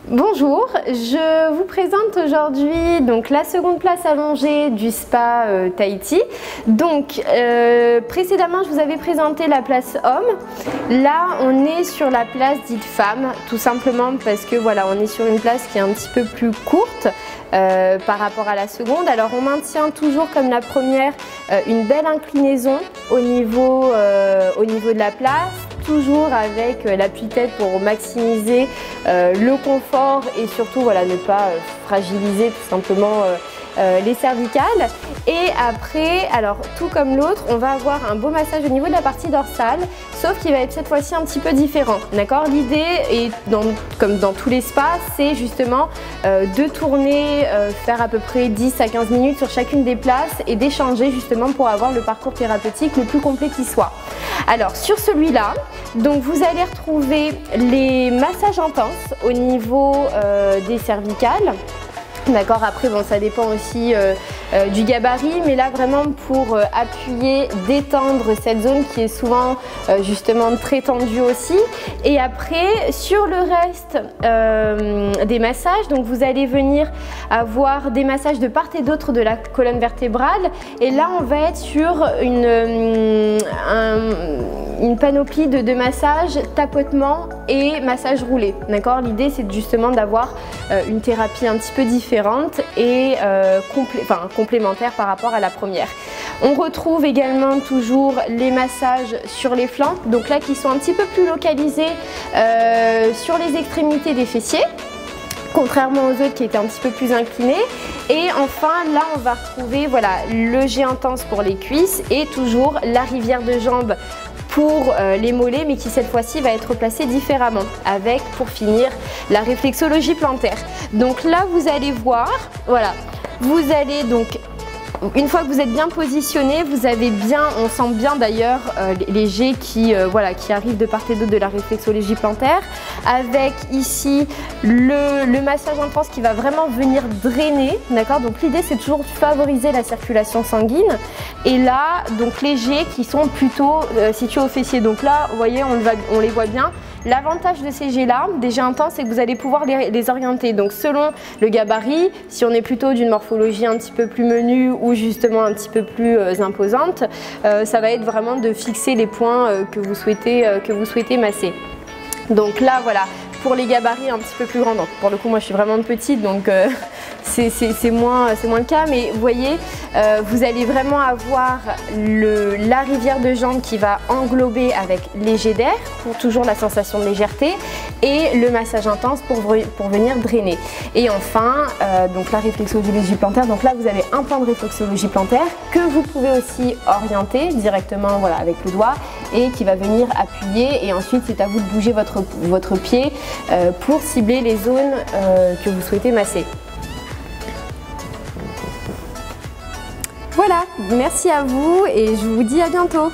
Bonjour, je vous présente aujourd'hui donc la seconde place allongée du spa Tahiti. Donc précédemment je vous avais présenté la place homme. Là on est sur la place dite femme, tout simplement parce que voilà, on est sur une place qui est un petit peu plus courte par rapport à la seconde. Alors on maintient toujours comme la première une belle inclinaison au niveau de la place, toujours avec l'appui-tête pour maximiser le confort et surtout voilà, ne pas fragiliser tout simplement les cervicales. Et après, alors tout comme l'autre, on va avoir un beau massage au niveau de la partie dorsale, sauf qu'il va être cette fois-ci un petit peu différent, d'accord? L'idée, est comme dans tous les spas, c'est justement de tourner, faire à peu près 10 à 15 minutes sur chacune des places et d'échanger justement pour avoir le parcours thérapeutique le plus complet qui soit. Alors sur celui-là, donc vous allez retrouver les massages intenses au niveau des cervicales. D'accord, après bon, ça dépend aussi du gabarit, mais là vraiment pour appuyer, détendre cette zone qui est souvent justement très tendue aussi. Et après sur le reste des massages, donc vous allez venir avoir des massages de part et d'autre de la colonne vertébrale, et là on va être sur une panoplie de massages, tapotement et massage roulé. D'accord, l'idée c'est justement d'avoir une thérapie un petit peu différente et complémentaire par rapport à la première. On retrouve également toujours les massages sur les flancs, donc là qui sont un petit peu plus localisés sur les extrémités des fessiers, contrairement aux autres qui étaient un petit peu plus inclinés. Et enfin là on va retrouver voilà, le jet intense pour les cuisses et toujours la rivière de jambes pour les mollets, mais qui cette fois-ci va être placée différemment, avec pour finir la réflexologie plantaire. Donc là vous allez voir, voilà, vous allez donc, une fois que vous êtes bien positionné, vous avez bien, on sent bien d'ailleurs les jets qui arrivent de part et d'autre de la réflexologie plantaire, avec ici le massage intense qui va vraiment venir drainer, d'accord. Donc l'idée c'est toujours de favoriser la circulation sanguine, et là donc les jets qui sont plutôt situés au fessier. Donc là vous voyez, on les voit bien. L'avantage de ces jets là, des jets intenses, c'est que vous allez pouvoir les orienter. Donc selon le gabarit, si on est plutôt d'une morphologie un petit peu plus menue ou justement un petit peu plus imposante, ça va être vraiment de fixer les points que vous souhaitez masser. Donc là voilà, pour les gabarits un petit peu plus grands, donc pour le coup moi je suis vraiment petite, donc c'est moins le cas, mais vous voyez, vous allez vraiment avoir la rivière de jambes qui va englober avec les jets d'air pour toujours la sensation de légèreté, et le massage intense pour venir drainer. Et enfin donc la réflexologie plantaire, donc là vous avez un plan de réflexologie plantaire que vous pouvez aussi orienter directement voilà, avec le doigt, et qui va venir appuyer, et ensuite c'est à vous de bouger votre pied pour cibler les zones que vous souhaitez masser. Voilà, merci à vous et je vous dis à bientôt.